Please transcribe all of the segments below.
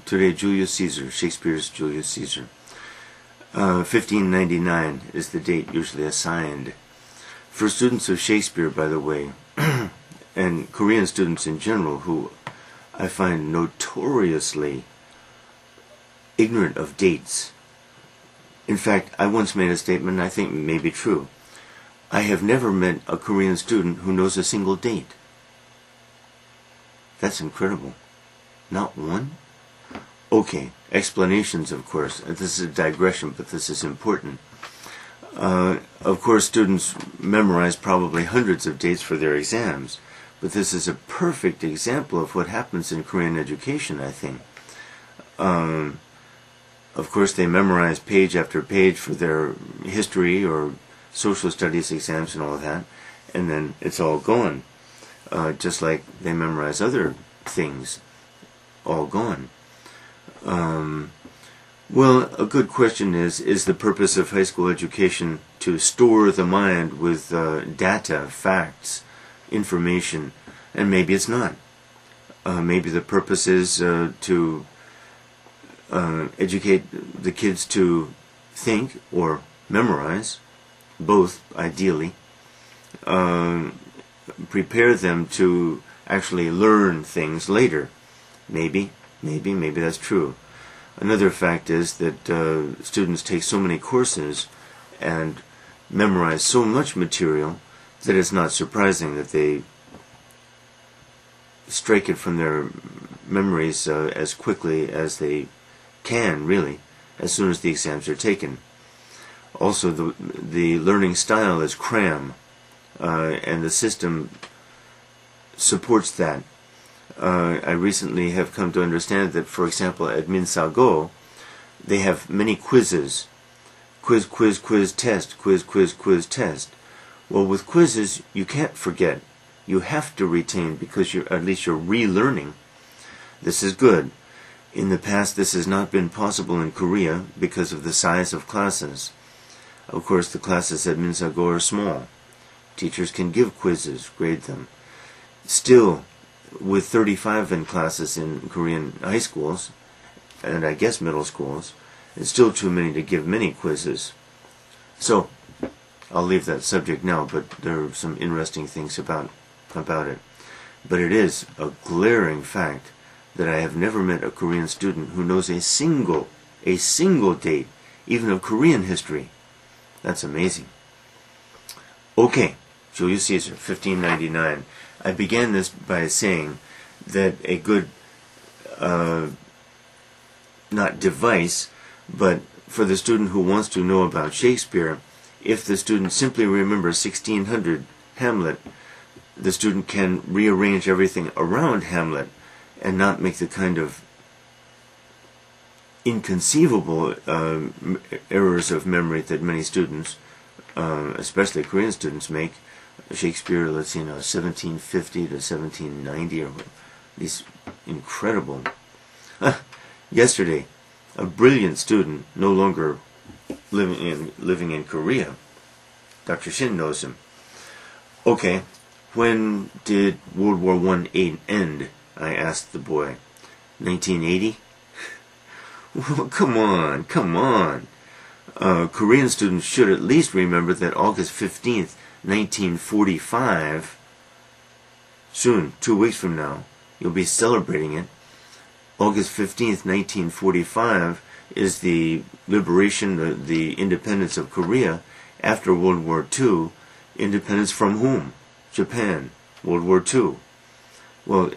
Today, Julius Caesar, Shakespeare's Julius Caesar. 1599 is the date usually assigned. For students of Shakespeare, by the way, and Korean students in general, who I find notoriously ignorant of dates. In fact, I once made a statement, and I think may be true. I have never met a Korean student who knows a single date. That's incredible. Not one? Okay, explanations, of course. This is a digression, but this is important. Of course, students memorize probably hundreds of dates for their exams, but this is a perfect example of what happens in Korean education, I think. Of course, they memorize page after page for their history or social studies exams and all of that, and then it's all gone. Just like they memorize other things, all gone. Well, a good question is the purpose of high school education to store the mind with data, facts, information? And maybe it's not. Maybe the purpose is to educate the kids to think or memorize, both ideally, prepare them to actually learn things later. Maybe that's true. Another fact is that students take so many courses and memorize so much material that it's not surprising that they strike it from their memories as quickly as they can, really, as soon as the exams are taken. Also, the learning style is cram, and the system supports that. I recently have come to understand that, for example, at Minsago, they have many quizzes. Quiz, test, quiz, test. Well, with quizzes, you can't forget. You have to retain because at least you're relearning. This is good. In the past, this has not been possible in Korea because of the size of classes. Of course, the classes at Minsago are small. Teachers can give quizzes, grade them. Still, with 35 in classes in Korean high schools, and I guess middle schools, it's still too many to give many quizzes. So, I'll leave that subject now, but there are some interesting things about it. But it is a glaring fact that I have never met a Korean student who knows a single date, even of Korean history. That's amazing. Okay, Julius Caesar, 1599. I began this by saying that a good, not device, but for the student who wants to know about Shakespeare, if the student simply remembers 1600 Hamlet, the student can rearrange everything around Hamlet and not make the kind of inconceivable errors of memory that many students, especially Korean students, make. Shakespeare, let's see, 1750 to 1790, or these incredible. Yesterday, a brilliant student, no longer living in Korea. Dr. Shin knows him. Okay, when did World War I end? I asked the boy. 1980? Well, come on. Korean students should at least remember that August 15th, 1945, soon, 2 weeks from now, you'll be celebrating it. August 15th, 1945 is the liberation, the independence of Korea after World War II. Independence from whom? Japan. World War II. Well,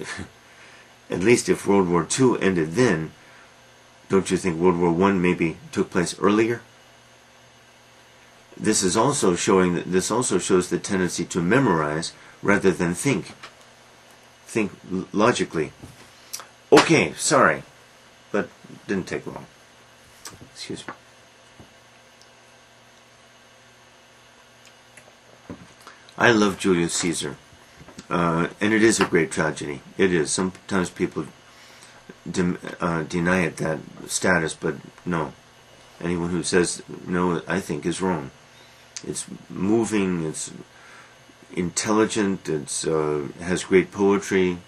at least if World War II ended then, don't you think World War I maybe took place earlier? This is also showing that this also shows the tendency to memorize rather than think. Think logically. Okay, sorry, but didn't take long. Excuse me. I love Julius Caesar, and it is a great tragedy. It is. Sometimes people deny it that status, but no. Anyone who says no, I think, is wrong. It's moving, it's intelligent, it has great poetry,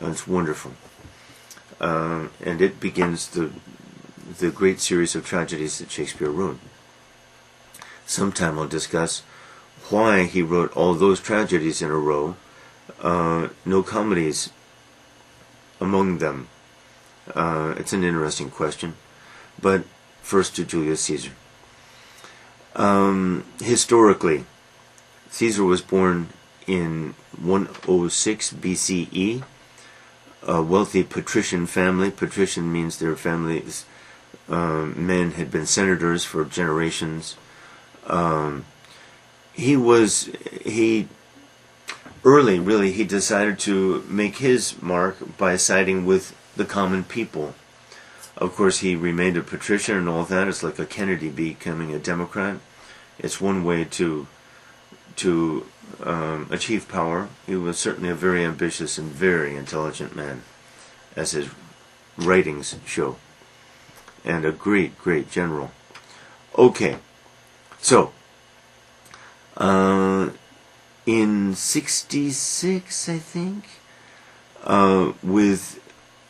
it's wonderful. and it begins the great series of tragedies that Shakespeare wrote. Sometime I'll discuss why he wrote all those tragedies in a row, no comedies among them. It's an interesting question. But first to Julius Caesar. Historically, Caesar was born in 106 BCE, a wealthy patrician family. Patrician means their families, men had been senators for generations. He decided to make his mark by siding with the common people. Of course, he remained a patrician and all that. It's like a Kennedy becoming a Democrat. It's one way to achieve power. He was certainly a very ambitious and very intelligent man, as his writings show, and a great, great general. Okay, so in 66, I think, with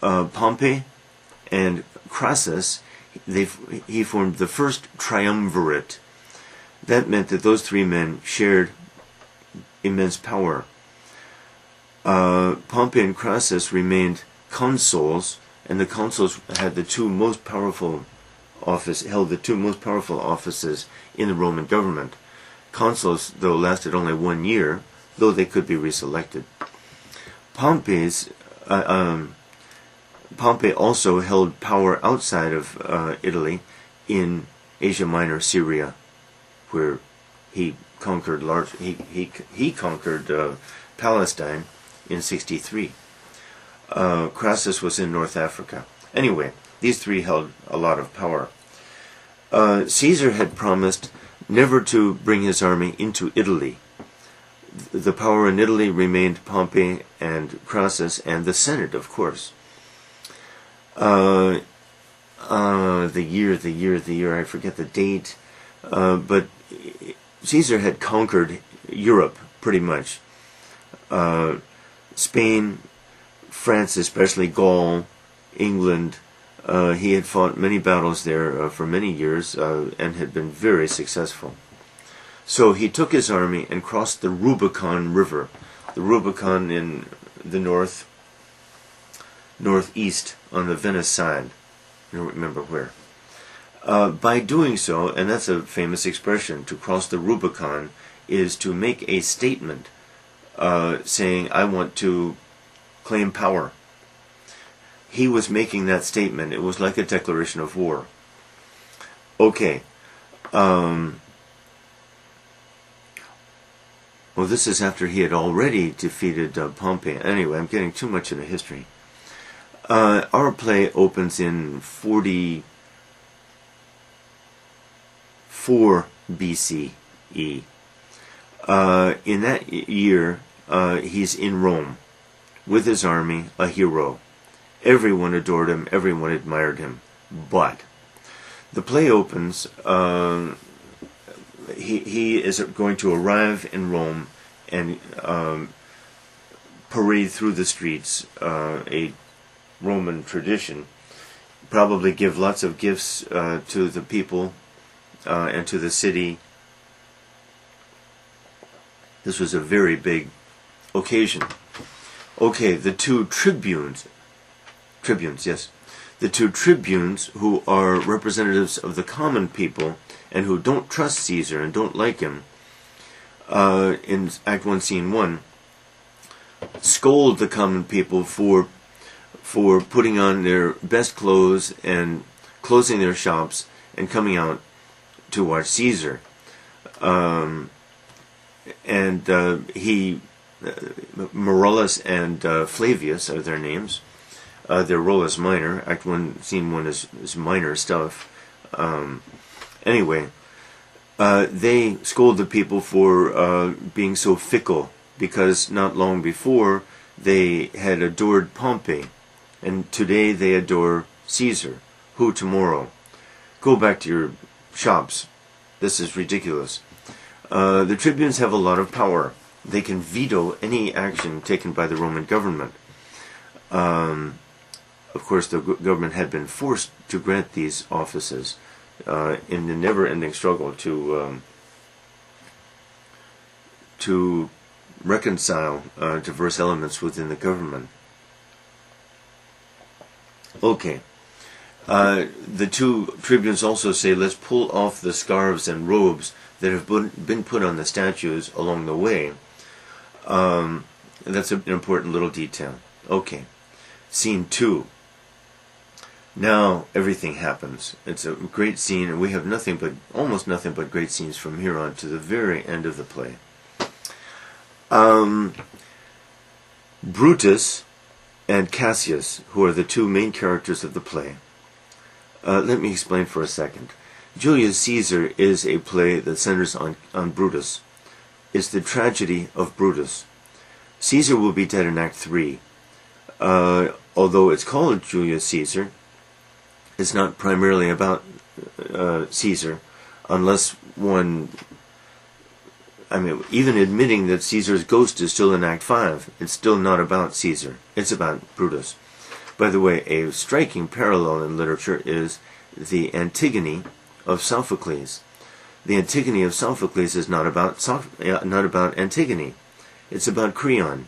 Pompey and Crassus, he formed the first triumvirate. That meant that those three men shared immense power. Pompey and Crassus remained consuls, and the consuls had the two most powerful offices in the Roman government. Consuls, though, lasted only 1 year, though they could be reselected. Pompey also held power outside of Italy, in Asia Minor, Syria, where he conquered he conquered Palestine in 63. Crassus was in North Africa. Anyway, these three held a lot of power. Caesar had promised never to bring his army into Italy. The power in Italy remained Pompey and Crassus and the Senate, of course. The year, I forget the date, but Caesar had conquered Europe, pretty much. Spain, France, especially Gaul, England. He had fought many battles there for many years and had been very successful. So he took his army and crossed the Rubicon River. The Rubicon in the northeast on the Venice side. I don't remember where. By doing so, and that's a famous expression, to cross the Rubicon is to make a statement saying, I want to claim power. He was making that statement. It was like a declaration of war. Okay. Well, this is after he had already defeated Pompey. Anyway, I'm getting too much into history. Our play opens in 44 BCE. In that year, he's in Rome with his army, a hero. Everyone adored him, everyone admired him. But the play opens, he is going to arrive in Rome and parade through the streets, a Roman tradition, probably give lots of gifts to the people and to the city. This was a very big occasion. Okay, the two tribunes, yes. The two tribunes who are representatives of the common people and who don't trust Caesar and don't like him, in Act 1, Scene 1, scold the common people for putting on their best clothes and closing their shops and coming out to watch Caesar. Marullus and Flavius are their names. Their role is minor. Act 1, Scene 1 is minor stuff. Anyway, they scold the people for being so fickle, because not long before they had adored Pompey, and today they adore Caesar. Who tomorrow? Go back to your shops. This is ridiculous. The tribunes have a lot of power. They can veto any action taken by the Roman government. Of course, the government had been forced to grant these offices in the never-ending struggle to reconcile diverse elements within the government. Okay. The two tribunes also say, let's pull off the scarves and robes that have been put on the statues along the way. That's an important little detail. Okay. Scene 2. Now everything happens. It's a great scene, and we have almost nothing but great scenes from here on to the very end of the play. Brutus and Cassius, who are the two main characters of the play. Let me explain for a second. Julius Caesar is a play that centers on Brutus. It's the tragedy of Brutus. Caesar will be dead in Act 3. Although it's called Julius Caesar, it's not primarily about Caesar, unless one... even admitting that Caesar's ghost is still in Act 5, it's still not about Caesar. It's about Brutus. By the way, a striking parallel in literature is the Antigone of Sophocles. The Antigone of Sophocles is not about Antigone. It's about Creon.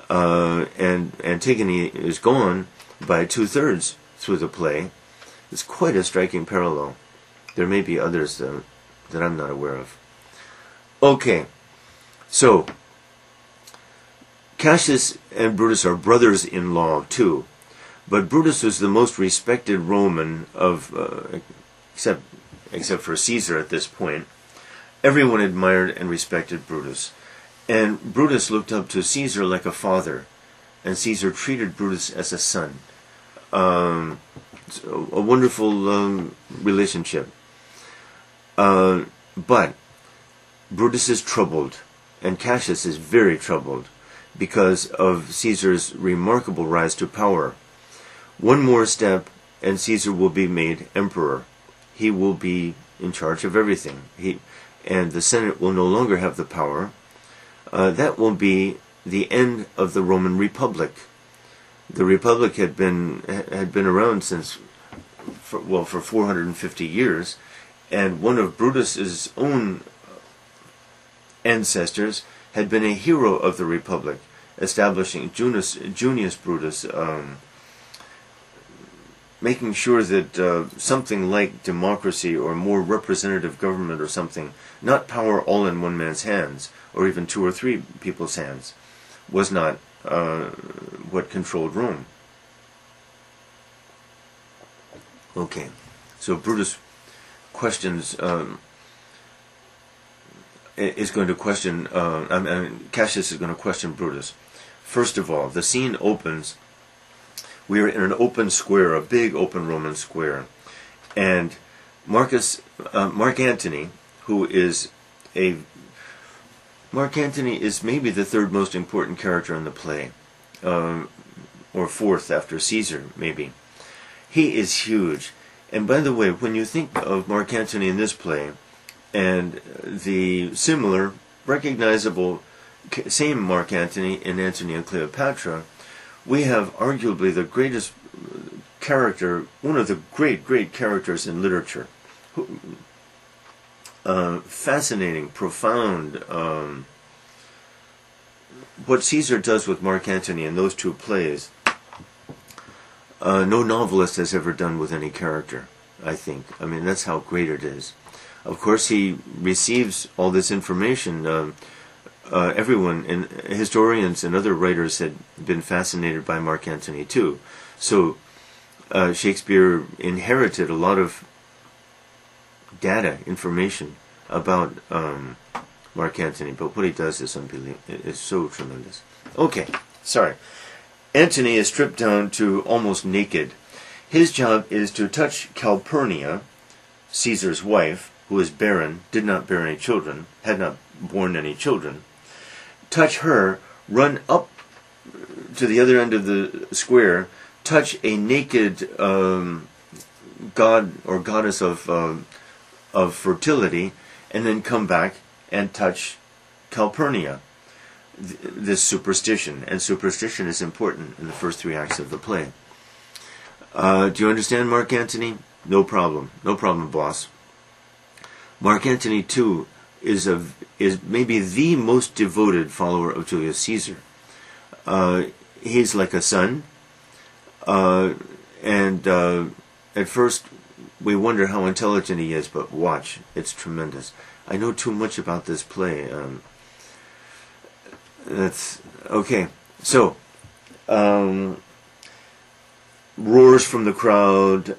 And Antigone is gone by 2/3 through the play. It's quite a striking parallel. There may be others, though, that I'm not aware of. Okay, so Cassius and Brutus are brothers-in-law too, but Brutus was the most respected Roman of, except for Caesar at this point. Everyone admired and respected Brutus, and Brutus looked up to Caesar like a father, and Caesar treated Brutus as a son. It's a wonderful relationship, but Brutus is troubled, and Cassius is very troubled, because of Caesar's remarkable rise to power. One more step, and Caesar will be made emperor. He will be in charge of everything. And the Senate will no longer have the power. That will be the end of the Roman Republic. The Republic had been around for 450 years, and one of Brutus's own ancestors had been a hero of the Republic, establishing Junius Brutus, making sure that something like democracy or more representative government or something, not power all in one man's hands, or even 2 or 3 people's hands, was not what controlled Rome. Okay, so Brutus questions... is going to question, Cassius is going to question Brutus. First of all, the scene opens, we are in an open square, a big open Roman square, and Mark Antony, Mark Antony is maybe the 3rd most important character in the play, or 4th after Caesar, maybe. He is huge. And by the way, when you think of Mark Antony in this play, and the similar, recognizable, same Mark Antony in Antony and Cleopatra, we have arguably the greatest character, one of the great characters in literature. Fascinating, profound. What Caesar does with Mark Antony in those 2 plays, no novelist has ever done with any character, I think. That's how great it is. Of course, he receives all this information. Everyone, and historians and other writers, had been fascinated by Mark Antony too. So Shakespeare inherited a lot of data, information about Mark Antony. But what he does is unbelievable. It's so tremendous. Okay, sorry. Antony is stripped down to almost naked. His job is to touch Calpurnia, Caesar's wife, who is barren, did not bear any children, had not borne any children, touch her, run up to the other end of the square, touch a naked god or goddess of fertility, and then come back and touch Calpurnia. This superstition, and superstition is important in the first 3 acts of the play. Do you understand, Mark Antony? No problem. No problem, boss. Mark Antony, too, is maybe the most devoted follower of Julius Caesar. He's like a son, and at first we wonder how intelligent he is, but watch, it's tremendous. I know too much about this play. That's okay. So, roars from the crowd.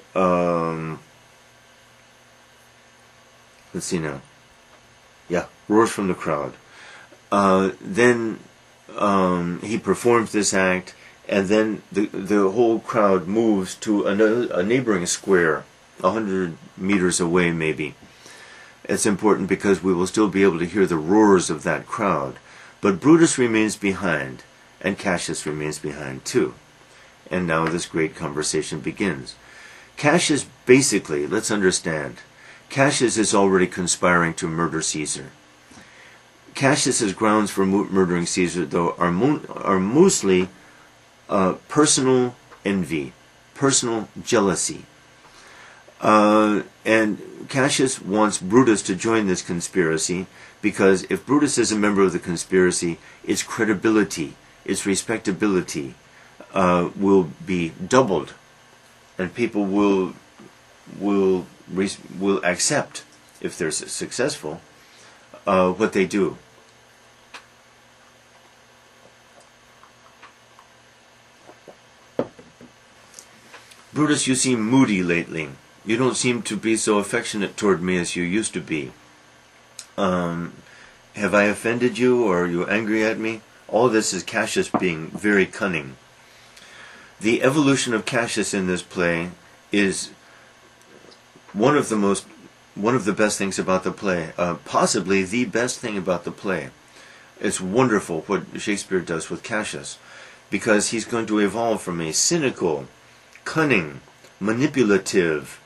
Let's see now. Yeah, roars from the crowd. Then he performs this act, and then the whole crowd moves to a neighboring square, 100 meters away maybe. It's important because we will still be able to hear the roars of that crowd. But Brutus remains behind, and Cassius remains behind too. And now this great conversation begins. Cassius basically, let's understand, Cassius is already conspiring to murder Caesar. Cassius's grounds for murdering Caesar, though, are mostly personal envy, personal jealousy. And Cassius wants Brutus to join this conspiracy because if Brutus is a member of the conspiracy, its credibility, its respectability will be doubled, and people will accept, if they're successful, what they do. Brutus, you seem moody lately. You don't seem to be so affectionate toward me as you used to be. Have I offended you, or are you angry at me? All this is Cassius being very cunning. The evolution of Cassius in this play is one of the best things about the play, possibly the best thing about the play. It's wonderful what Shakespeare does with Cassius, because he's going to evolve from a cynical, cunning, manipulative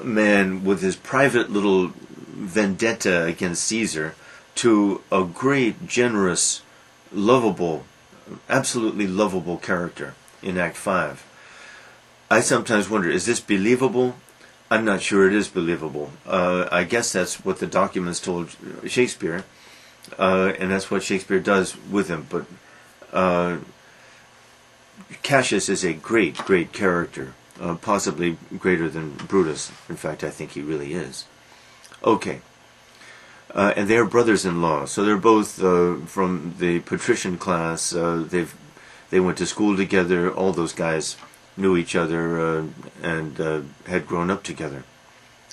man with his private little vendetta against Caesar to a great, generous, lovable, absolutely lovable character in Act 5. I sometimes wonder, is this believable? I'm not sure it is believable. I guess that's what the documents told Shakespeare, and that's what Shakespeare does with him. But Cassius is a great, great character, possibly greater than Brutus. In fact, I think he really is. Okay. And they're brothers-in-law, so they're both from the patrician class. They went to school together. All those guys knew each other and had grown up together.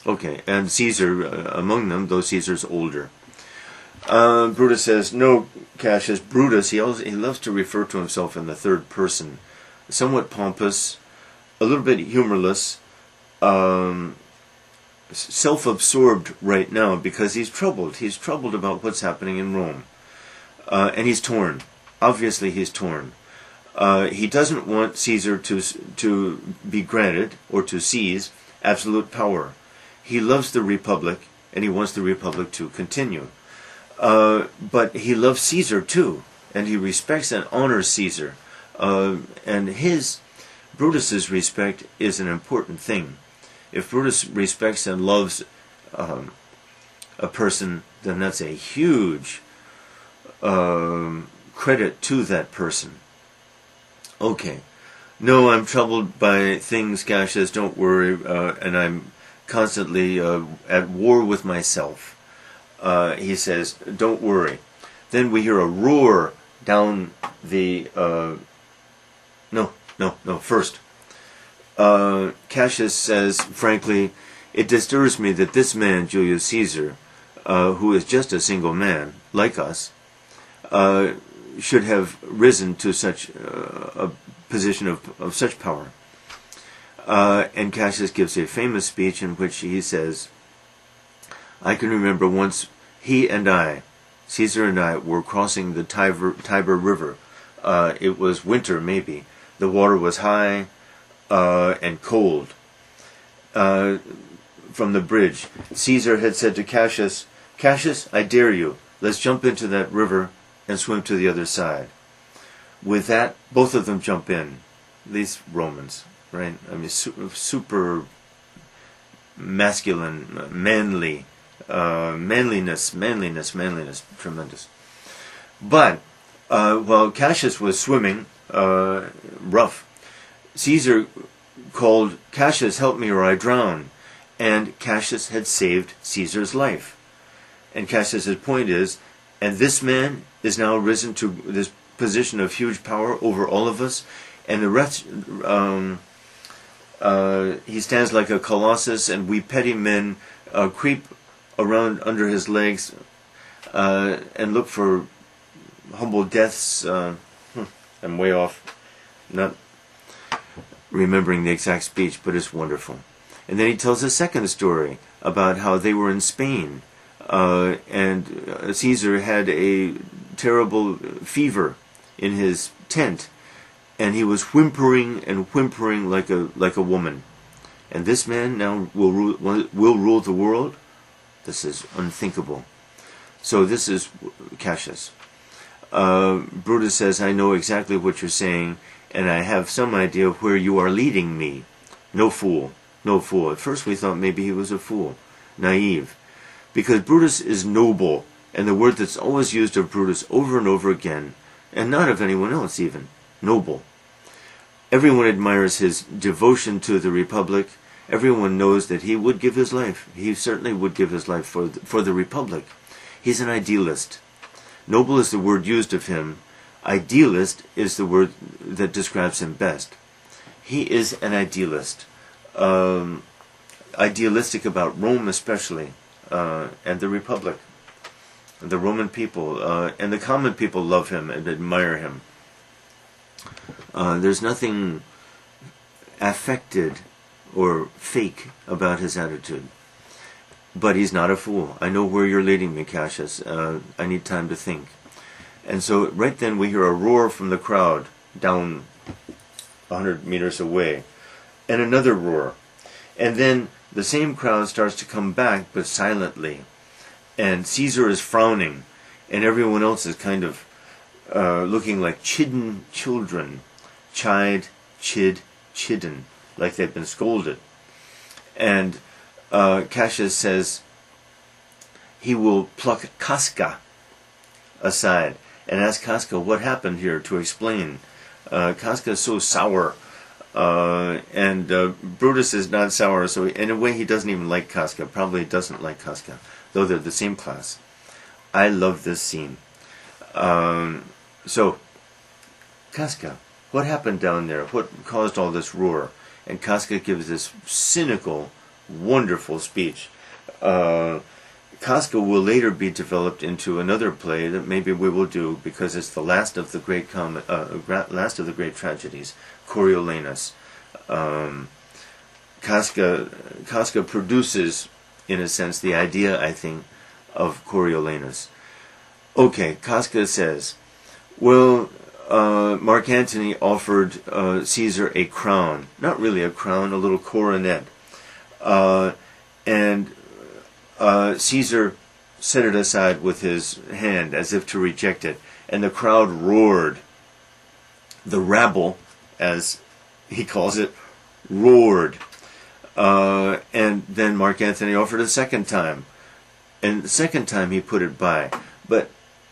Okay, and Caesar among them, though Caesar's older. Brutus says, no, Cassius, Brutus, he loves to refer to himself in the third person. Somewhat pompous, a little bit humorless, self-absorbed right now because he's troubled. He's troubled about what's happening in Rome. And he's torn. Obviously he's torn. He doesn't want Caesar to be granted or to seize absolute power. He loves the Republic, and he wants the Republic to continue. But he loves Caesar too, and he respects and honors Caesar. And Brutus's respect is an important thing. If Brutus respects and loves a person, then that's a huge credit to that person. Okay. No, I'm troubled by things, Cassius, don't worry, and I'm constantly at war with myself. He says, don't worry. Then we hear a roar down the... First. Cassius says, frankly, it disturbs me that this man, Julius Caesar, who is just a single man, like us, should have risen to such a position of such power. And Cassius gives a famous speech in which he says, I can remember once he and I, Caesar and I, were crossing the Tiber River. It was winter, maybe. The water was high and cold. From the bridge, Caesar had said to Cassius, Cassius, I dare you. Let's jump into that river and swim to the other side. with that, both of them jump in. These Romans, right? I mean, super masculine, manly, manliness, tremendous. But while Cassius was swimming, rough, Caesar called, "Cassius, help me or I drown." And Cassius had saved Caesar's life. And Cassius's point is, and this man is now risen to this position of huge power over all of us, and the rest, he stands like a colossus, and we petty men creep around under his legs and look for humble deaths. I'm way off, not remembering the exact speech, but it's wonderful. And then he tells a second story about how they were in Spain, and Caesar had a terrible fever in his tent, and he was whimpering and whimpering like a woman. And this man now will rule the world? This is unthinkable. So this is Cassius. Brutus says, "I know exactly what you're saying, and I have some idea of where you are leading me." No fool. No fool. At first we thought maybe he was a fool. Naive. Because Brutus is noble, and the word that's always used of Brutus over and over again, and not of anyone else even, noble. Everyone admires his devotion to the Republic. Everyone knows that he would give his life. He certainly would give his life for the Republic. He's an idealist. Noble is the word used of him. Idealist is the word that describes him best. He is an idealist. Idealistic about Rome especially, and the Republic. The Roman people, and the common people love him and admire him. There's nothing affected or fake about his attitude. But he's not a fool. I know where you're leading me, Cassius. I need time to think. And so right then we hear a roar from the crowd down 100 meters away. And another roar. And then the same crowd starts to come back, but silently. And Caesar is frowning. And everyone else is kind of looking like chidden children. Chid, chidden. Like they've been scolded. And Cassius says he will pluck Casca aside and ask Casca what happened here to explain. Casca is so sour, and Brutus is not sour, so in a way he doesn't even like Casca, probably doesn't like Casca, though they're the same class. I love this scene. So, Casca, what happened down there? What caused all this roar? And Casca gives this cynical, wonderful speech. Casca will later be developed into another play that maybe we will do because it's the last of the great tragedies, Coriolanus. Casca produces, in a sense, the idea, I think, of Coriolanus. Okay, Casca says, well, Mark Antony offered Caesar a crown. Not really a crown, a little coronet. And Caesar set it aside with his hand as if to reject it. And the crowd roared. The rabble, as he calls it, roared. And then Mark Antony offered a second time. And the second time he put it by. But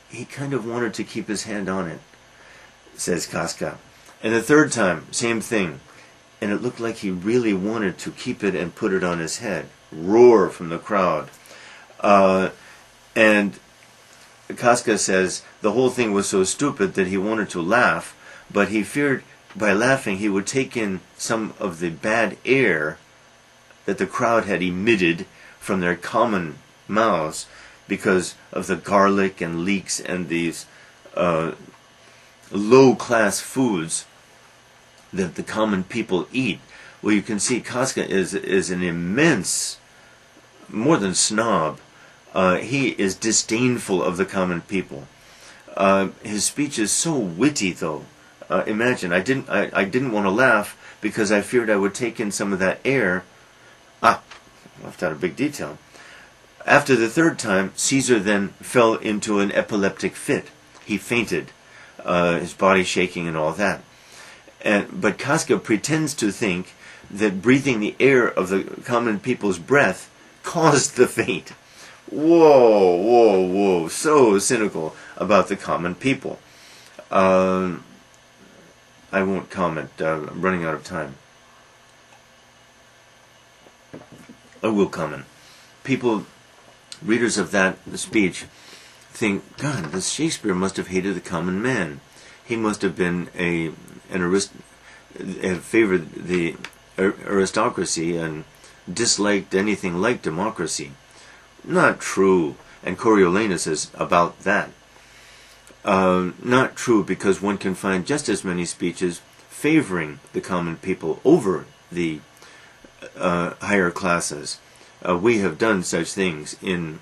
he kind of wanted to keep his hand on it, says Casca. And the third time, same thing. And it looked like he really wanted to keep it and put it on his head. Roar from the crowd. And Casca says the whole thing was so stupid that he wanted to laugh, but he feared by laughing he would take in some of the bad air that the crowd had emitted from their common mouths because of the garlic and leeks and these low-class foods that the common people eat. Well, you can see Casca is an immense, more than snob. He is disdainful of the common people. His speech is so witty, though. Imagine, I didn't want to laugh because I feared I would take in some of that air. Left out a big detail. After the third time, Caesar then fell into an epileptic fit. He fainted. his body shaking and all that. But Casca pretends to think that breathing the air of the common people's breath caused the faint. Whoa, whoa, whoa. So cynical about the common people. I won't comment. I'm running out of time. I will comment. People, readers of that speech, think, God, this Shakespeare must have hated the common man. He must have been favored the aristocracy and disliked anything like democracy. Not true. And Coriolanus is about that. Not true, because one can find just as many speeches favoring the common people over the higher classes. We have done such things in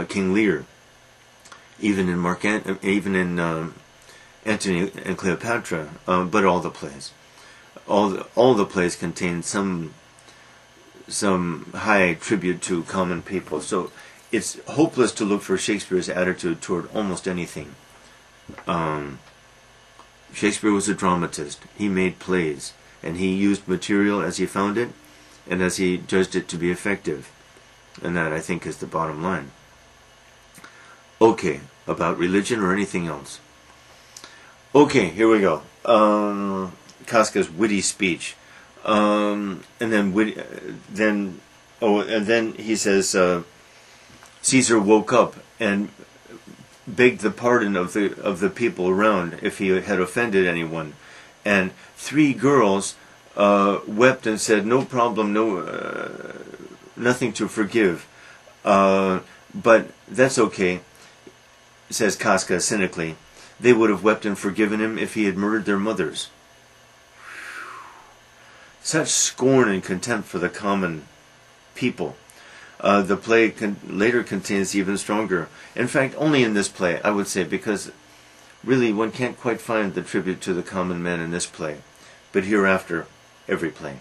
King Lear, even in Antony and Cleopatra, but all the plays. All the plays contain some high tribute to common people. So it's hopeless to look for Shakespeare's attitude toward almost anything. Shakespeare was a dramatist. He made plays, and he used material as he found it, and as he judged it to be effective. And that, I think, is the bottom line. Okay, about religion or anything else. Okay, here we go. Casca's witty speech. And then he says, Caesar woke up and begged the pardon of the people around if he had offended anyone, and 3 girls wept and said, "No problem, nothing to forgive." But that's okay, says Casca cynically. They would have wept and forgiven him if he had murdered their mothers. Such scorn and contempt for the common people. The play later contains even stronger. In fact, only in this play, I would say, because really one can't quite find the tribute to the common man in this play, but hereafter, every play.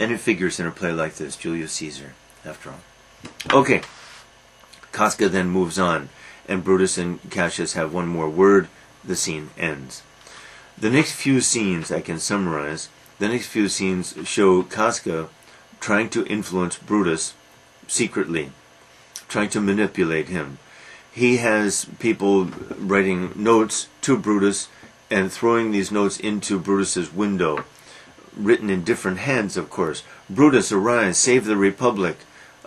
And it figures in a play like this, Julius Caesar, after all. Okay, Casca then moves on, and Brutus and Cassius have one more word. The scene ends. The next few scenes, I can summarize. The next few scenes show Casca trying to influence Brutus secretly, trying to manipulate him. He has people writing notes to Brutus and throwing these notes into Brutus's window, written in different hands, of course. Brutus, arise, save the Republic.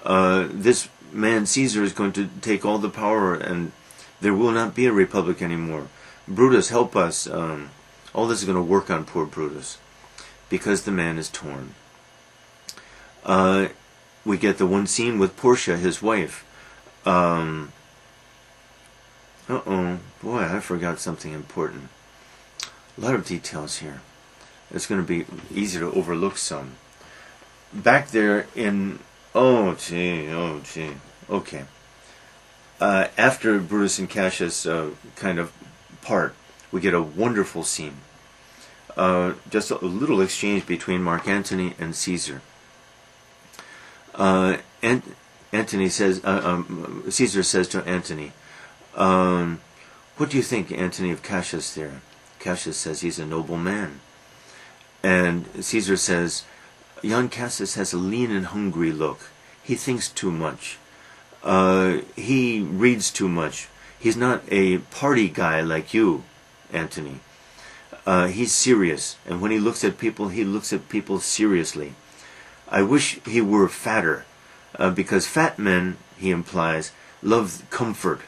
This man Caesar is going to take all the power, and there will not be a republic anymore. Brutus, help us. All this is going to work on poor Brutus, because the man is torn. We get the one scene with Portia, his wife. Boy, I forgot something important. A lot of details here. It's going to be easy to overlook some. Back there in... Oh, gee. Okay. After Brutus and Cassius kind of part, we get a wonderful scene. Just a little exchange between Mark Antony and Caesar. Antony says, Caesar says to Antony, what do you think, Antony, of Cassius there? Cassius says he's a noble man. And Caesar says, young Cassius has a lean and hungry look. He thinks too much. He reads too much. He's not a party guy like you, Antony. He's serious, and when he looks at people seriously. I wish he were fatter, because fat men, he implies, love comfort.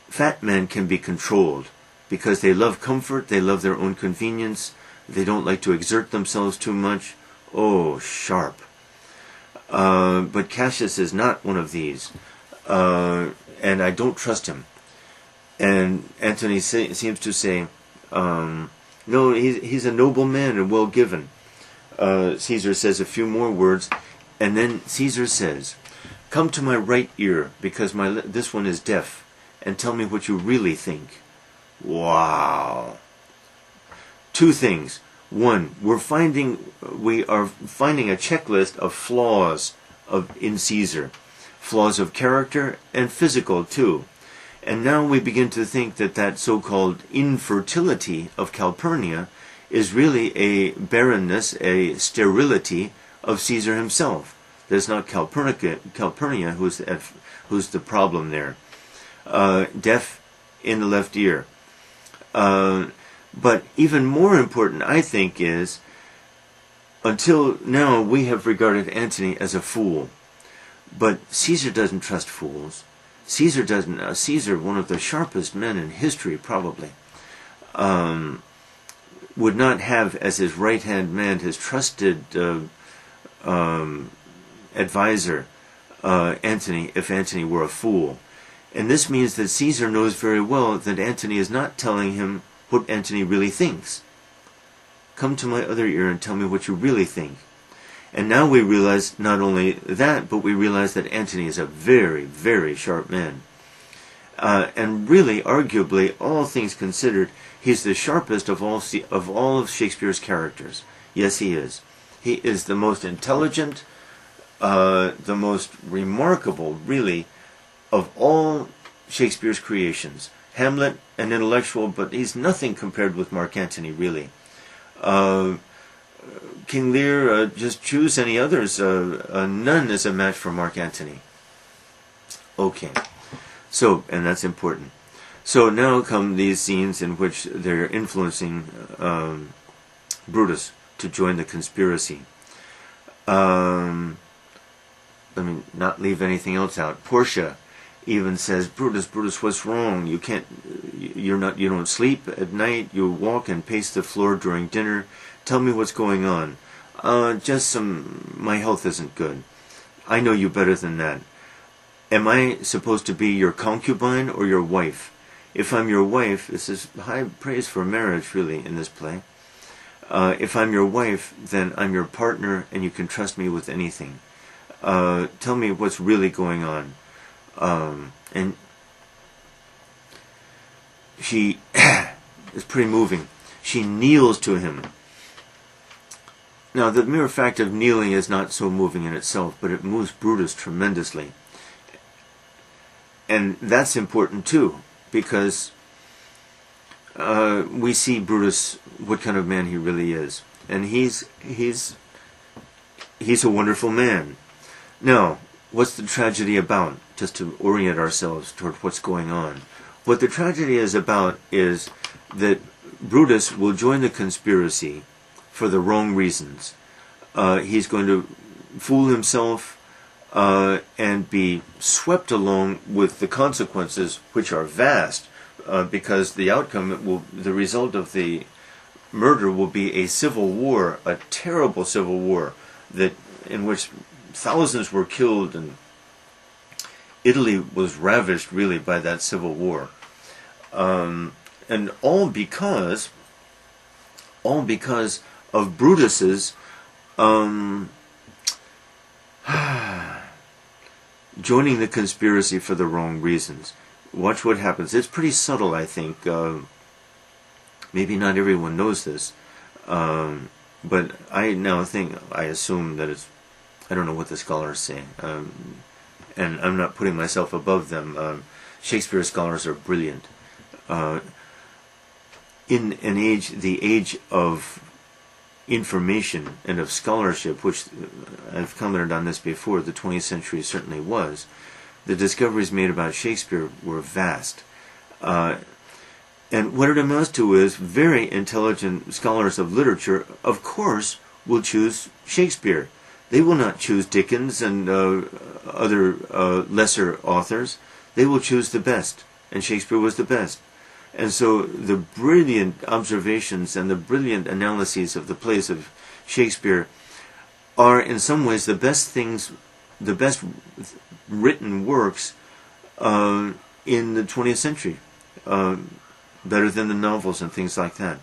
Fat men can be controlled, because they love comfort, they love their own convenience, they don't like to exert themselves too much. Oh, sharp. But Cassius is not one of these, and I don't trust him. And Antony seems to say, no, he's a noble man and well given. Caesar says a few more words, and then Caesar says, come to my right ear, because this one is deaf, and tell me what you really think. Wow. 2 things. One, we are finding a checklist of flaws in Caesar. Flaws of character and physical too. And now we begin to think that that so-called infertility of Calpurnia is really a barrenness, a sterility of Caesar himself. There's not Calpurnia who's the problem there. Deaf in the left ear. But even more important, I think, is until now we have regarded Antony as a fool. But Caesar doesn't trust fools. Caesar doesn't. Caesar, one of the sharpest men in history, probably, would not have as his right-hand man his trusted advisor, Antony, if Antony were a fool. And this means that Caesar knows very well that Antony is not telling him what Antony really thinks. Come to my other ear and tell me what you really think. And now we realize not only that, but we realize that Antony is a very, very sharp man. And really, arguably, all things considered, he's the sharpest of all of Shakespeare's characters. Yes, he is. He is the most intelligent, the most remarkable, really, of all Shakespeare's creations. Hamlet, an intellectual, but he's nothing compared with Mark Antony, really. King Lear, just choose any others. None is a match for Mark Antony. Okay. So, and that's important. So now come these scenes in which they're influencing Brutus to join the conspiracy. Let me not leave anything else out. Portia even says, Brutus, what's wrong? You don't sleep at night. You walk and pace the floor during dinner. Tell me what's going on. My health isn't good. I know you better than that. Am I supposed to be your concubine or your wife? If I'm your wife, this is high praise for marriage, really, in this play. If I'm your wife, then I'm your partner and you can trust me with anything. Tell me what's really going on. And she is pretty moving. She kneels to him. Now, the mere fact of kneeling is not so moving in itself, but it moves Brutus tremendously. And that's important too, because we see Brutus, what kind of man he really is. And he's a wonderful man. Now, what's the tragedy about? Just to orient ourselves toward what's going on. What the tragedy is about is that Brutus will join the conspiracy for the wrong reasons. He's going to fool himself and be swept along with the consequences, which are vast, because the outcome the result of the murder will be a civil war, a terrible civil war, in which thousands were killed and Italy was ravished really by that civil war. And all because of Brutus's joining the conspiracy for the wrong reasons. Watch what happens. It's pretty subtle, I think. Maybe not everyone knows this, but I assume that it's, I don't know what the scholars say, and I'm not putting myself above them. Shakespeare scholars are brilliant. In the age of information and of scholarship, which I've commented on this before, the 20th century certainly was, the discoveries made about Shakespeare were vast. And what it amounts to is very intelligent scholars of literature, of course, will choose Shakespeare. They will not choose Dickens and other lesser authors. They will choose the best, and Shakespeare was the best. And so the brilliant observations and the brilliant analyses of the plays of Shakespeare are in some ways the best things, the best written works in the 20th century, better than the novels and things like that.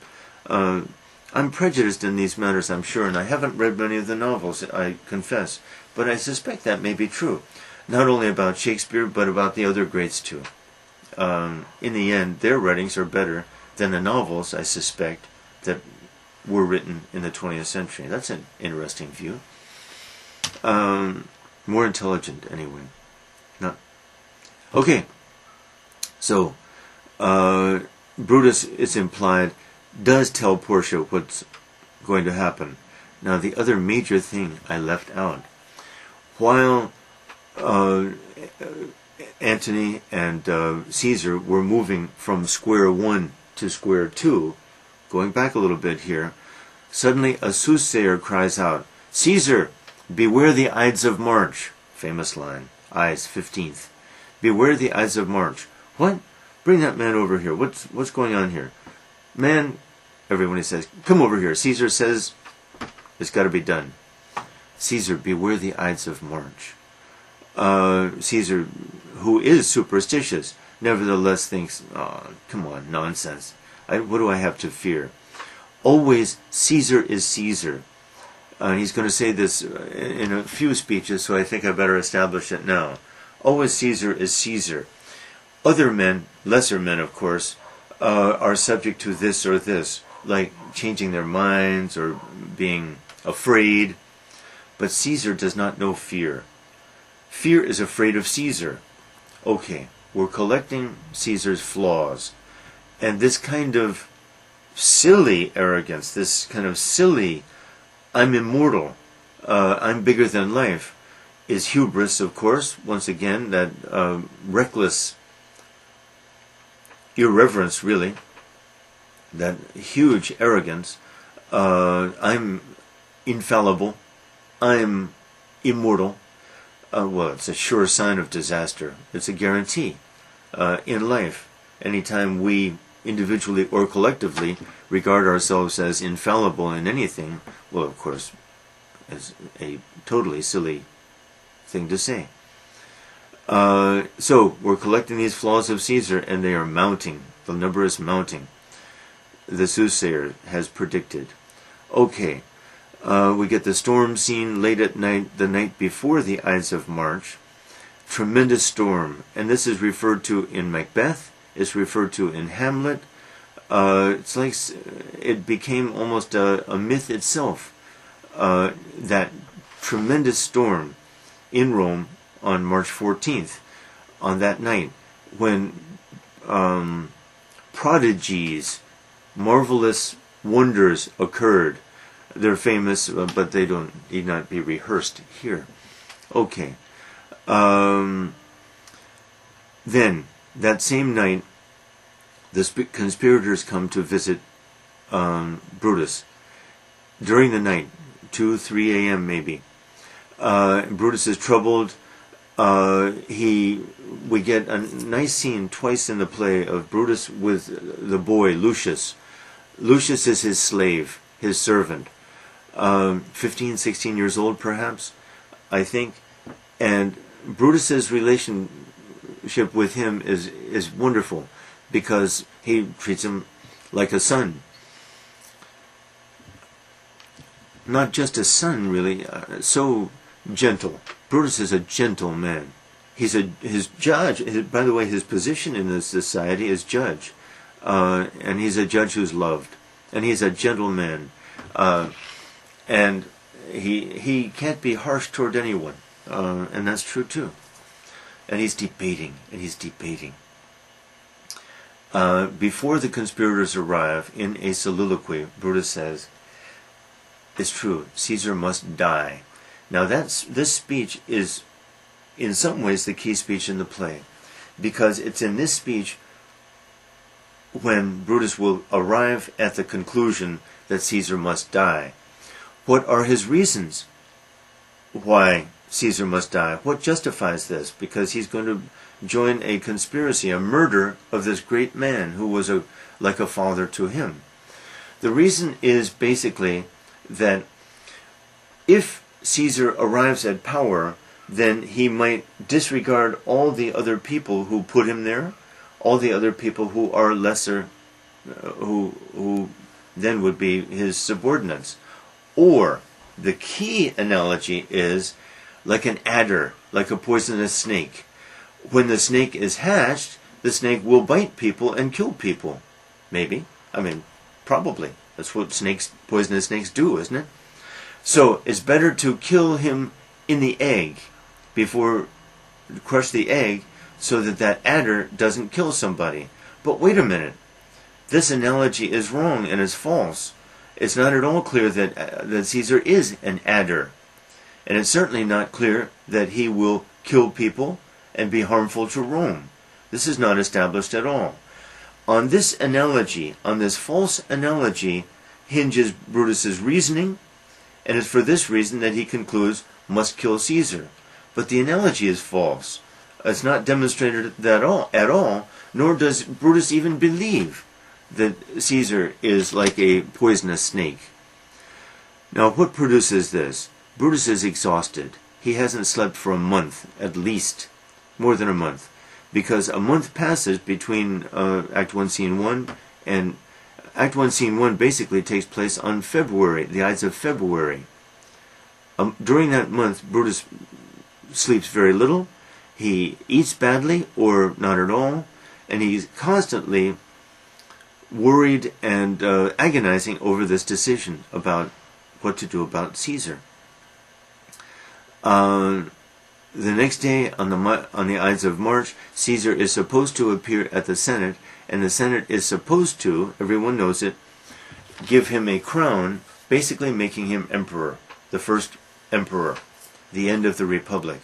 I'm prejudiced in these matters, I'm sure, and I haven't read many of the novels, I confess, but I suspect that may be true, not only about Shakespeare, but about the other greats too. In the end, their writings are better than the novels, I suspect, that were written in the 20th century. That's an interesting view. More intelligent, anyway. Okay. So, Brutus, it's implied, does tell Portia what's going to happen. Now, the other major thing I left out, while Antony and Caesar were moving from square one to square two, going back a little bit here, suddenly a soothsayer cries out, "Caesar, beware the Ides of March." Famous line. Ides, 15th. Beware the Ides of March. What? Bring that man over here. What's going on here? Man, everybody says, come over here. Caesar says, it's got to be done. Caesar, beware the Ides of March. Caesar, who is superstitious, nevertheless thinks, oh, come on, nonsense. What do I have to fear? Always, Caesar is Caesar. He's going to say this in a few speeches, so I think I better establish it now. Always Caesar is Caesar. Other men, lesser men of course, are subject to this or this, like changing their minds or being afraid. But Caesar does not know fear. Fear is afraid of Caesar. Okay, we're collecting Caesar's flaws. And this kind of silly arrogance, this kind of silly, I'm immortal, I'm bigger than life, is hubris, of course. Once again, that reckless irreverence, really, that huge arrogance. I'm infallible, I'm immortal. Well, it's a sure sign of disaster. It's a guarantee in life. Anytime we individually or collectively regard ourselves as infallible in anything, well, of course, is a totally silly thing to say. So we're collecting these flaws of Caesar, and they are mounting. The number is mounting. The soothsayer has predicted. Okay, we get the storm scene late at night, the night before the Ides of March. Tremendous storm, and this is referred to in Macbeth. It's referred to in Hamlet. It's like it became almost a myth itself. That tremendous storm in Rome on March 14th, on that night, when prodigies, marvelous wonders occurred. They're famous, but they need not be rehearsed here. Okay. Then, that same night, the conspirators come to visit Brutus. During the night, 2, 3 a.m. maybe. Brutus is troubled. We get a nice scene twice in the play of Brutus with the boy, Lucius. Lucius is his slave, his servant. 15, 16 years old perhaps, I think. And Brutus's relationship with him is wonderful, because he treats him like a son. Not just a son, really, so gentle. Brutus is a gentle man. He's his judge. By the way, his position in this society is judge. And he's a judge who's loved. And he's a gentle man. And he can't be harsh toward anyone. And that's true too. And he's debating, before the conspirators arrive, in a soliloquy, Brutus says, it's true, Caesar must die. Now this speech is in some ways the key speech in the play, because it's in this speech when Brutus will arrive at the conclusion that Caesar must die. What are his reasons why Caesar must die? What justifies this? Because he's going to join a conspiracy, a murder of this great man who was like a father to him. The reason is basically that if Caesar arrives at power, then he might disregard all the other people who put him there, all the other people who are lesser, who then would be his subordinates. Or, the key analogy is like an adder, like a poisonous snake. When the snake is hatched, the snake will bite people and kill people. Maybe. I mean, probably. That's what poisonous snakes do, isn't it? So, it's better to kill him in the egg, crush the egg, so that that adder doesn't kill somebody. But wait a minute. This analogy is wrong and is false. It's not at all clear that Caesar is an adder. And it's certainly not clear that he will kill people and be harmful to Rome. This is not established at all. On this analogy, on this false analogy, hinges Brutus's reasoning, and it's for this reason that he concludes must kill Caesar. But the analogy is false. It's not demonstrated at all, nor does Brutus even believe that Caesar is like a poisonous snake. Now, what produces this? Brutus is exhausted. He hasn't slept for a month, at least, more than a month, because a month passes between Act 1, Scene 1, and Act 1, Scene 1 basically takes place on February, the Ides of February. During that month, Brutus sleeps very little, he eats badly, or not at all, and he's constantly worried and agonizing over this decision about what to do about Caesar. The next day, on the Ides of March, Caesar is supposed to appear at the Senate, and the Senate is supposed to, everyone knows it, give him a crown, basically making him emperor, the first emperor, the end of the Republic.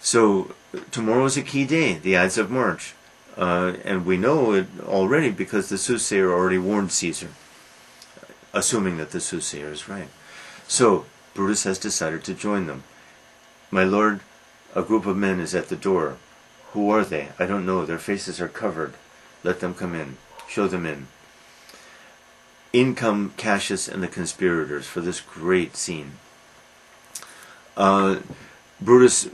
So tomorrow is a key day, the Ides of March, and we know it already because the soothsayer already warned Caesar, assuming that the soothsayer is right. So Brutus has decided to join them. My lord, a group of men is at the door. Who are they? I don't know. Their faces are covered. Let them come in. Show them in. In come Cassius and the conspirators for this great scene. Brutus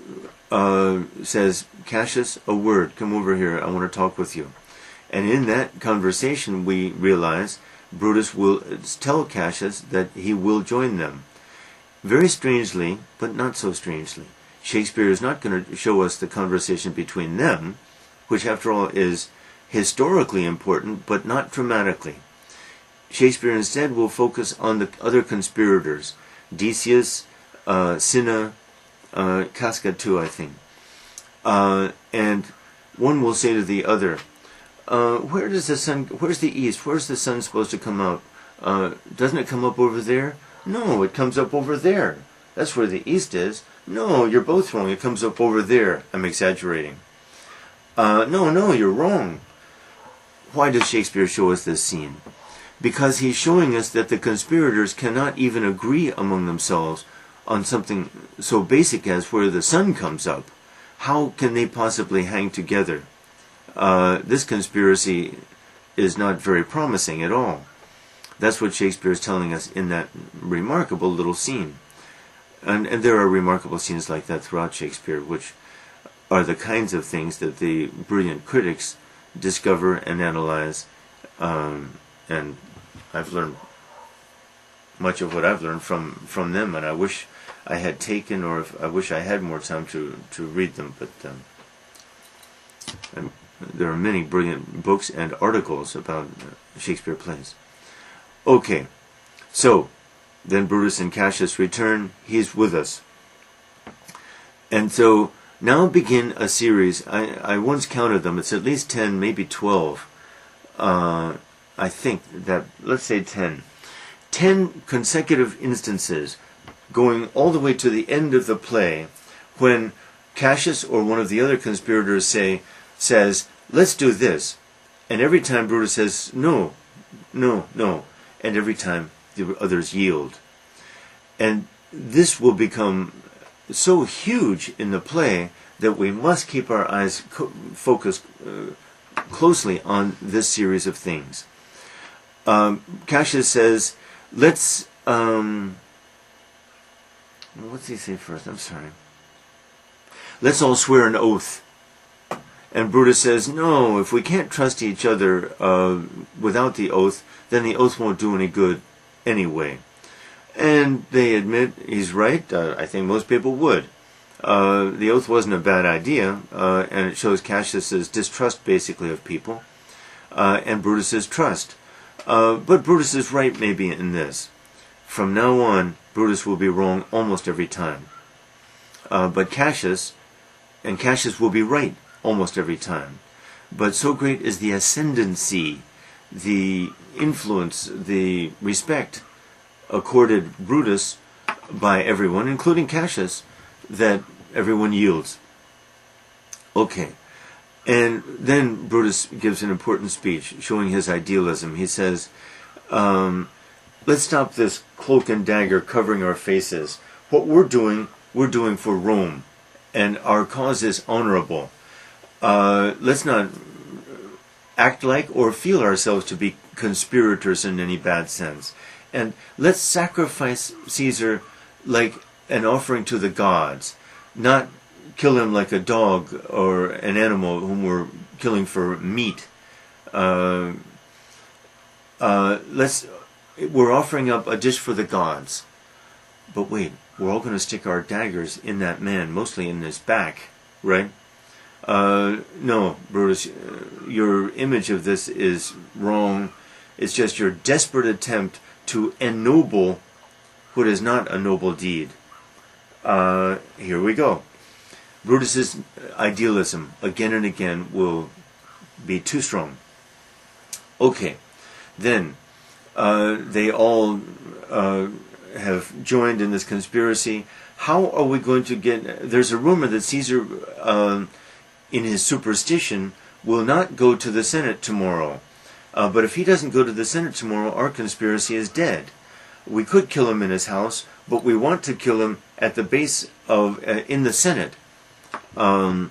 says, Cassius, a word. Come over here. I want to talk with you. And in that conversation, we realize Brutus will tell Cassius that he will join them. Very strangely, but not so strangely, Shakespeare is not going to show us the conversation between them, which after all is historically important, but not dramatically. Shakespeare instead will focus on the other conspirators, Decius, Cinna, Casca too, I think. And one will say to the other, where's the east? Where's the sun supposed to come out? Doesn't it come up over there? No, it comes up over there. That's where the east is. No, you're both wrong. It comes up over there. I'm exaggerating. No, you're wrong. Why does Shakespeare show us this scene? Because he's showing us that the conspirators cannot even agree among themselves on something so basic as where the sun comes up. How can they possibly hang together? This conspiracy is not very promising at all. That's what Shakespeare is telling us in that remarkable little scene. And there are remarkable scenes like that throughout Shakespeare, which are the kinds of things that the brilliant critics discover and analyze. And I've learned much of what I've learned from them, and I wish I had taken, or I wish I had more time to read them. But there are many brilliant books and articles about Shakespeare plays. Okay, so then Brutus and Cassius return. He's with us. And so now begin a series. I once counted them. It's at least 10, maybe 12. I think that, let's say 10. 10 consecutive instances going all the way to the end of the play when Cassius or one of the other conspirators says, let's do this. And every time Brutus says, no. And every time the others yield. And this will become so huge in the play that we must keep our eyes focused closely on this series of things. Cassius says, let's... what's he say first? I'm sorry. Let's all swear an oath. And Brutus says, no, if we can't trust each other without the oath, then the oath won't do any good anyway. And they admit he's right. I think most people would. The oath wasn't a bad idea, and it shows Cassius's distrust, basically, of people, and Brutus's trust. But Brutus is right, maybe, in this. From now on, Brutus will be wrong almost every time. But Cassius will be right almost every time. But so great is the ascendancy, the influence, the respect accorded Brutus by everyone, including Cassius, that everyone yields. Okay. And then Brutus gives an important speech showing his idealism. He says, let's stop this cloak and dagger covering our faces. What we're doing for Rome, and our cause is honorable. Let's not act like or feel ourselves to be conspirators in any bad sense. And let's sacrifice Caesar like an offering to the gods, not kill him like a dog or an animal whom we're killing for meat. We're offering up a dish for the gods. But wait, we're all going to stick our daggers in that man, mostly in his back, right? No, Brutus, your image of this is wrong. It's just your desperate attempt to ennoble what is not a noble deed. Here we go. Brutus's idealism, again and again, will be too strong. Okay, then they all have joined in this conspiracy. How are we going to get... There's a rumor that Caesar, in his superstition, will not go to the Senate tomorrow. But if he doesn't go to the Senate tomorrow, our conspiracy is dead. We could kill him in his house, but we want to kill him at the base of... in the Senate. In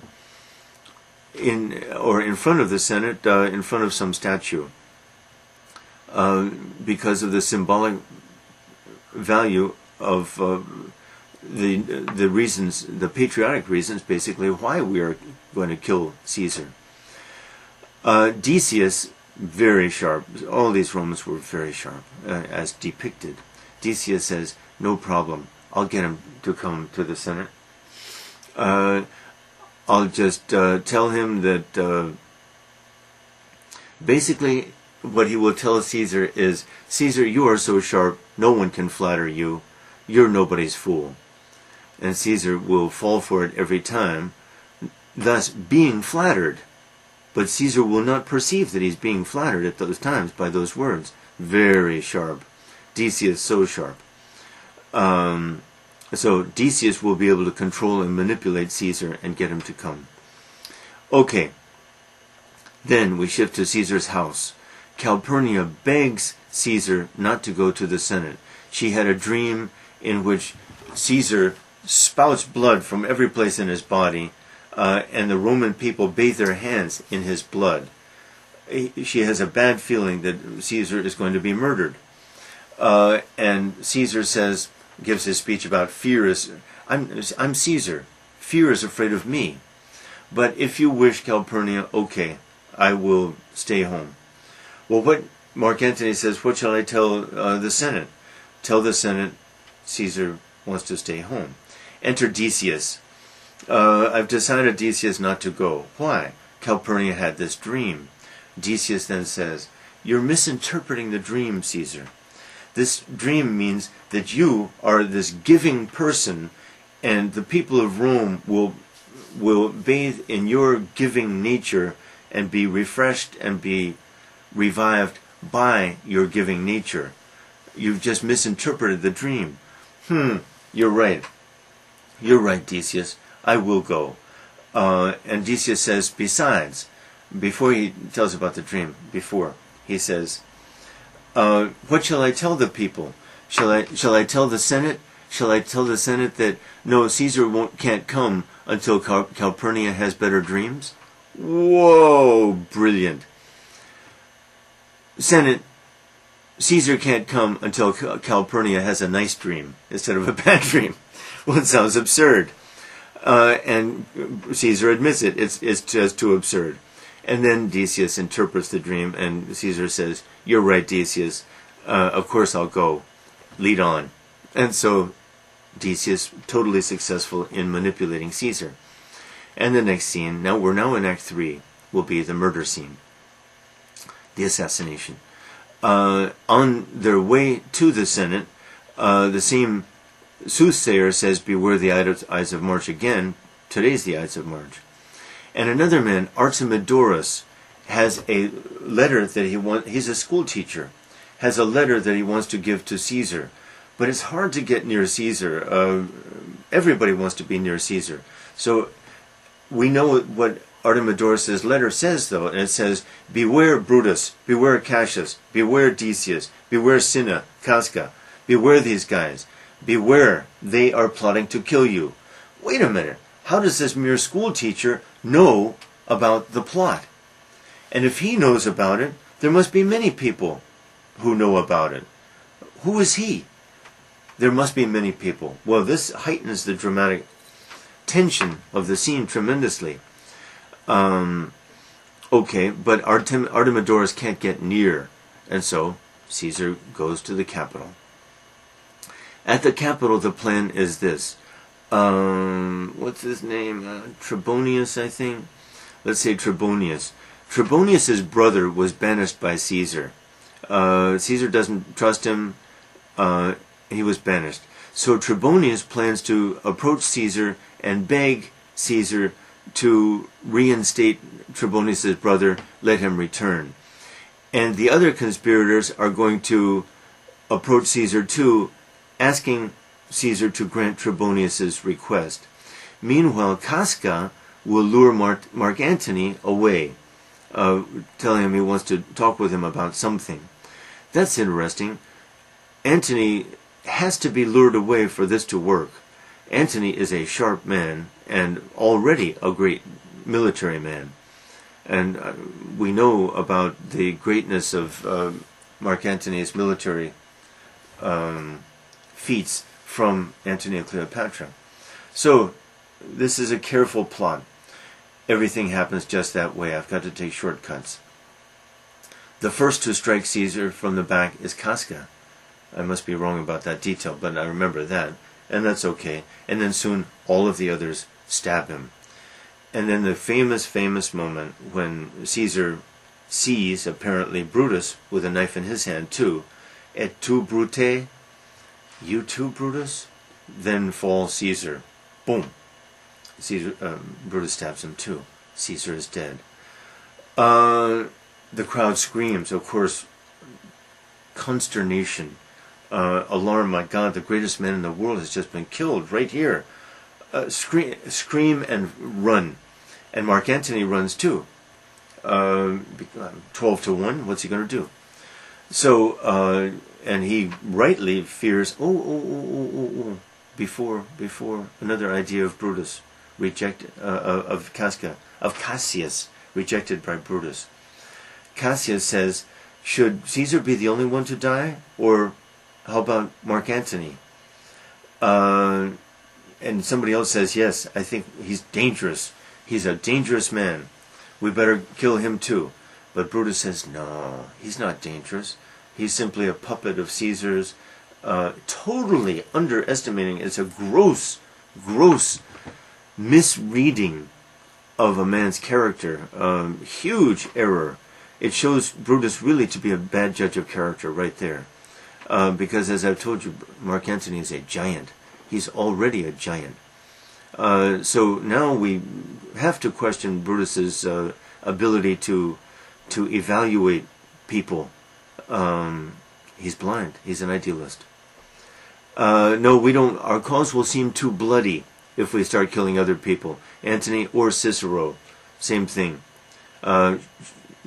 front of the Senate, in front of some statue. Because of the symbolic value of the reasons, the patriotic reasons, basically, why we are going to kill Caesar. Decius, very sharp. All these Romans were very sharp, as depicted. Decius says, no problem. I'll get him to come to the Senate. I'll just tell him that basically what he will tell Caesar is, Caesar, you are so sharp, no one can flatter you. You're nobody's fool. And Caesar will fall for it every time, thus being flattered. But Caesar will not perceive that he's being flattered at those times by those words. Very sharp. Decius so sharp. So Decius will be able to control and manipulate Caesar and get him to come. Okay. Then we shift to Caesar's house. Calpurnia begs Caesar not to go to the Senate. She had a dream in which Caesar spouts blood from every place in his body, and the Roman people bathe their hands in his blood. She has a bad feeling that Caesar is going to be murdered. And Caesar gives his speech about fear I'm Caesar. Fear is afraid of me. But if you wish, Calpurnia, okay, I will stay home. Well, what Mark Antony says, what shall I tell the Senate? Tell the Senate Caesar wants to stay home. Enter Decius. I've decided, Decius, not to go. Why? Calpurnia had this dream. Decius then says, you're misinterpreting the dream, Caesar. This dream means that you are this giving person, and the people of Rome will bathe in your giving nature and be refreshed and be revived by your giving nature. You've just misinterpreted the dream. You're right. You're right, Decius. I will go. And Decius says, besides, before he tells about the dream, he says, what shall I tell the people? Shall I tell the Senate? Shall I tell the Senate that, no, Caesar can't come until Calpurnia has better dreams? Whoa, brilliant. Senate, Caesar can't come until Calpurnia has a nice dream instead of a bad dream. Well, it sounds absurd. And Caesar admits it. It's just too absurd. And then Decius interprets the dream, and Caesar says, you're right, Decius. Of course I'll go. Lead on. And so Decius, totally successful in manipulating Caesar. And the next scene, we're now in Act 3, will be the murder scene. The assassination. On their way to the Senate, the same soothsayer says, beware the Ides of March again. Today's the Ides of March. And another man, Artemidorus, has a letter that he's a school teacher, has a letter that he wants to give to Caesar. But it's hard to get near Caesar. Everybody wants to be near Caesar. So we know what Artemidorus' letter says, though, and it says, "Beware Brutus, beware Cassius, beware Decius, beware Cinna, Casca, beware these guys. Beware, they are plotting to kill you." Wait a minute, how does this mere school teacher know about the plot? And if he knows about it, there must be many people who know about it. Who is he? There must be many people. Well, this heightens the dramatic tension of the scene tremendously. Okay, but Artemidorus can't get near, and so Caesar goes to the capital. At the capital, the plan is this. What's his name? Trebonius, I think? Let's say Trebonius. Trebonius' brother was banished by Caesar. Caesar doesn't trust him. He was banished. So Trebonius plans to approach Caesar and beg Caesar to reinstate Trebonius' brother, let him return. And the other conspirators are going to approach Caesar too, asking Caesar to grant Trebonius' request. Meanwhile, Casca will lure Mark Antony away, telling him he wants to talk with him about something. That's interesting. Antony has to be lured away for this to work. Antony is a sharp man and already a great military man. And we know about the greatness of Mark Antony's military feats from Antony and Cleopatra. So this is a careful plot. Everything happens just that way. I've got to take shortcuts. The first to strike Caesar from the back is Casca. I must be wrong about that detail, but I remember that, and that's okay. And then soon all of the others stab him. And then the famous moment when Caesar sees, apparently, Brutus with a knife in his hand too. Et tu, Brute? You too, Brutus? Then falls Caesar. Boom. Brutus stabs him too. Caesar is dead. The crowd screams, of course, consternation, alarm. My God, the greatest man in the world has just been killed right here. Scream and run. And Mark Antony runs too. 12-1, what's he going to do? So, and he rightly fears, before another idea of Brutus, of Cassius, rejected by Brutus. Cassius says, should Caesar be the only one to die, or how about Mark Antony? And somebody else says, yes, I think he's dangerous. He's a dangerous man. We better kill him too. But Brutus says, no, he's not dangerous. He's simply a puppet of Caesar's, totally underestimating. It's a gross misreading of a man's character. Huge error. It shows Brutus really to be a bad judge of character right there. Because as I've told you, Mark Antony is a giant. He's already a giant. So now we have to question Brutus's ability to evaluate people. He's blind. He's an idealist. No, we don't. Our cause will seem too bloody if we start killing other people. Antony or Cicero, same thing.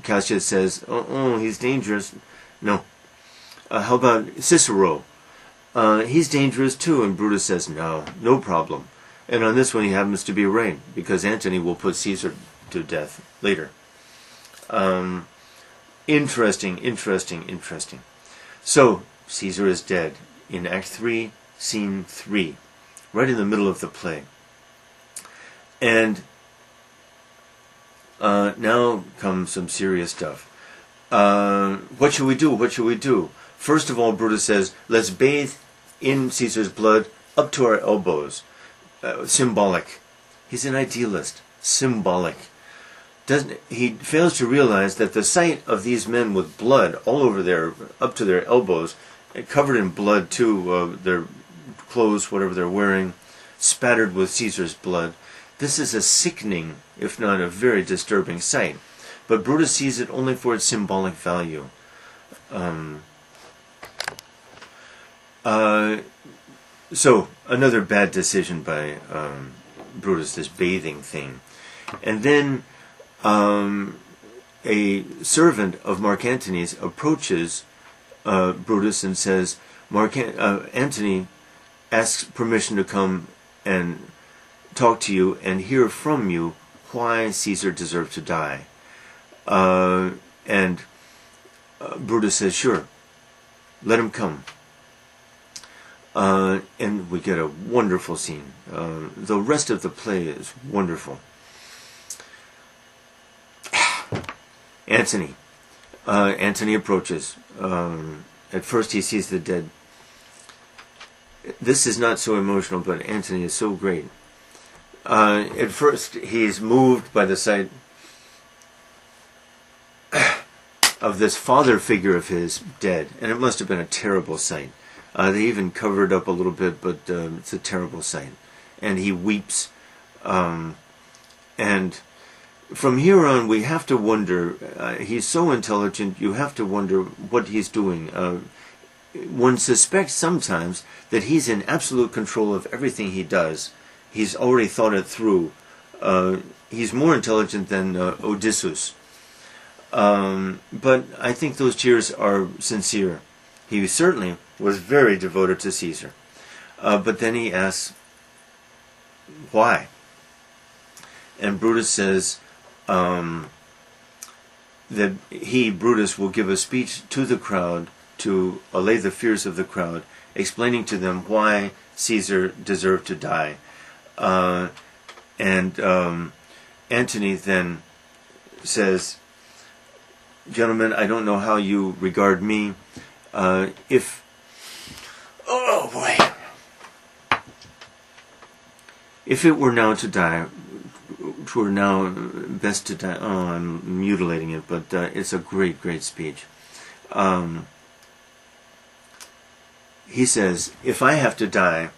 Cassius says, he's dangerous. No. How about Cicero? He's dangerous too. And Brutus says, no problem. And on this one he happens to be right, because Antony will put Caesar to death later. Interesting. So, Caesar is dead in Act 3, Scene 3, right in the middle of the play. And now comes some serious stuff. What should we do? First of all, Brutus says, let's bathe in Caesar's blood up to our elbows. Symbolic. He's an idealist. Symbolic. He fails to realize that the sight of these men with blood all over up to their elbows, covered in blood too, their clothes, whatever they're wearing, spattered with Caesar's blood, This is a sickening, if not a very disturbing sight. But Brutus sees it only for its symbolic value. So, another bad decision by Brutus, this bathing thing. And then a servant of Mark Antony's approaches Brutus and says, Antony asks permission to come and talk to you and hear from you why Caesar deserved to die. And Brutus says, sure, let him come. And we get a wonderful scene. The rest of the play is wonderful. Antony approaches. At first he sees the dead. This is not so emotional, but Antony is so great. At first he's moved by the sight of this father figure of his dead, and it must have been a terrible sight. They even covered it up a little bit, but it's a terrible sight. And he weeps. And from here on, we have to wonder, he's so intelligent, you have to wonder what he's doing. One suspects sometimes that he's in absolute control of everything he does. He's already thought it through. He's more intelligent than Odysseus. But I think those cheers are sincere. He certainly was very devoted to Caesar. But then he asks, why? And Brutus says that he, Brutus, will give a speech to the crowd to allay the fears of the crowd, explaining to them why Caesar deserved to die. And Antony then says, gentlemen, I don't know how you regard me. If it were now to die, twere now best to die. Oh, I'm mutilating it, but it's a great, great speech. He says, if I have to die,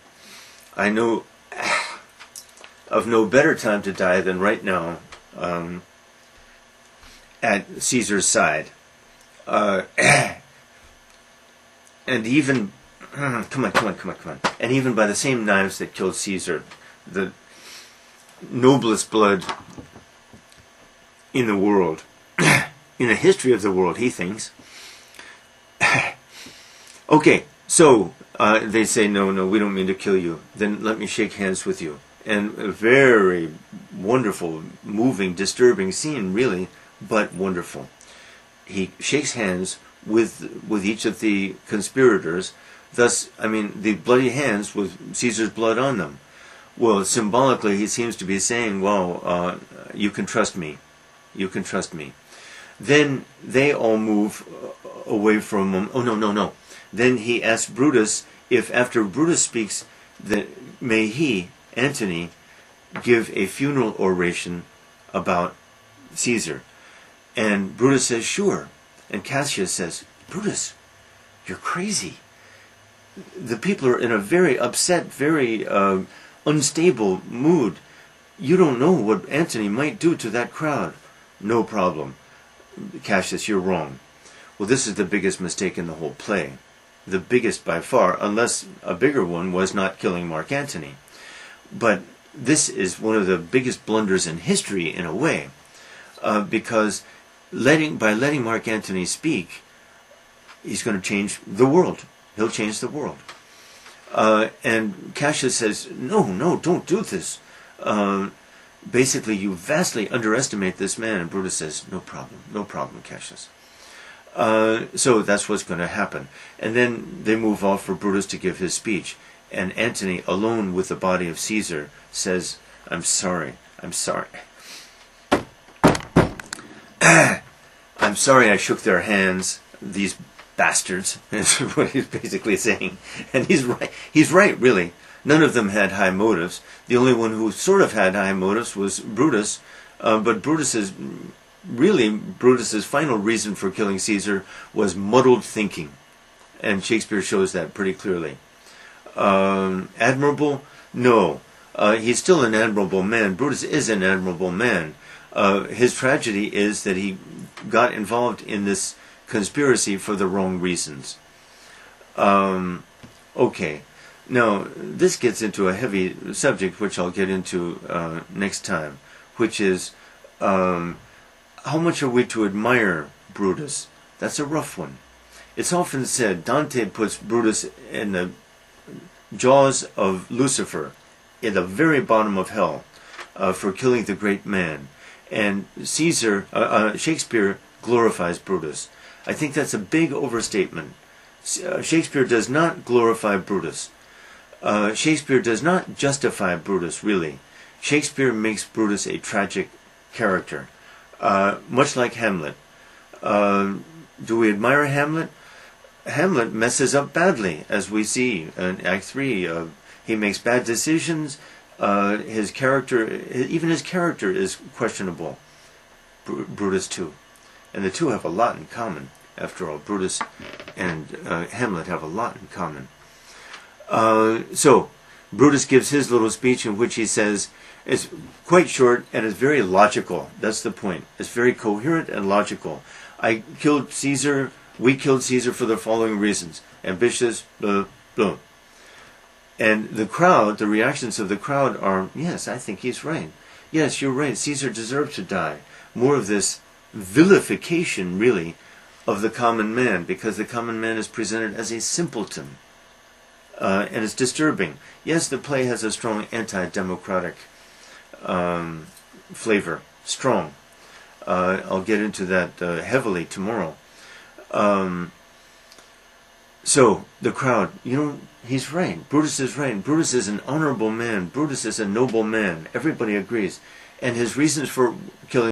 I know of no better time to die than right now, at Caesar's side. And even, come on. And even by the same knives that killed Caesar, the noblest blood in the world, in the history of the world, he thinks. Okay, so they say, no, we don't mean to kill you. Then let me shake hands with you. And a very wonderful, moving, disturbing scene, really, but wonderful. He shakes hands with each of the conspirators. Thus, the bloody hands with Caesar's blood on them. Well, symbolically, he seems to be saying, well, you can trust me. You can trust me. Then they all move away from him. Oh, no. Then he asks Brutus if after Brutus speaks, that may he, Antony, give a funeral oration about Caesar. And Brutus says, sure. And Cassius says, Brutus, you're crazy. The people are in a very upset, very unstable mood. You don't know what Antony might do to that crowd. No problem. Cassius, you're wrong. Well, this is the biggest mistake in the whole play. The biggest by far, unless a bigger one was not killing Mark Antony. But this is one of the biggest blunders in history, in a way, because by letting Mark Antony speak, he's going to change the world. He'll change the world. And Cassius says, no, don't do this. Basically, you vastly underestimate this man. And Brutus says, no problem, Cassius. So that's what's going to happen. And then they move off for Brutus to give his speech. And Antony, alone with the body of Caesar, says, I'm sorry. I'm sorry I shook their hands, these bastards, is what he's basically saying. And he's right, really. None of them had high motives. The only one who sort of had high motives was Brutus, but Brutus's final reason for killing Caesar was muddled thinking. And Shakespeare shows that pretty clearly. Admirable? No. He's still an admirable man. Brutus is an admirable man. His tragedy is that he got involved in this conspiracy for the wrong reasons. Okay. Now, this gets into a heavy subject, which I'll get into next time, which is how much are we to admire Brutus? That's a rough one. It's often said Dante puts Brutus in the jaws of Lucifer, in the very bottom of hell, for killing the great man. And Shakespeare glorifies Brutus. I think that's a big overstatement. Shakespeare does not glorify Brutus. Shakespeare does not justify Brutus, really. Shakespeare makes Brutus a tragic character, much like Hamlet. Do we admire Hamlet? Hamlet messes up badly, as we see in Act 3. He makes bad decisions. His character, even his character, is questionable. Brutus too. And the two have a lot in common. After all, Brutus and Hamlet have a lot in common. So, Brutus gives his little speech in which he says, it's quite short and it's very logical. That's the point. It's very coherent and logical. I killed Caesar, we killed Caesar for the following reasons. Ambitious, blah, blah. And the crowd, the reactions of the crowd are, yes, I think he's right. Yes, you're right, Caesar deserved to die. More of this vilification, really, of the common man, because the common man is presented as a simpleton. And it's disturbing. Yes, the play has a strong anti-democratic flavor. Strong. I'll get into that heavily tomorrow. So, the crowd, he's right. Brutus is right. Brutus is an honorable man. Brutus is a noble man. Everybody agrees. And his reasons for killing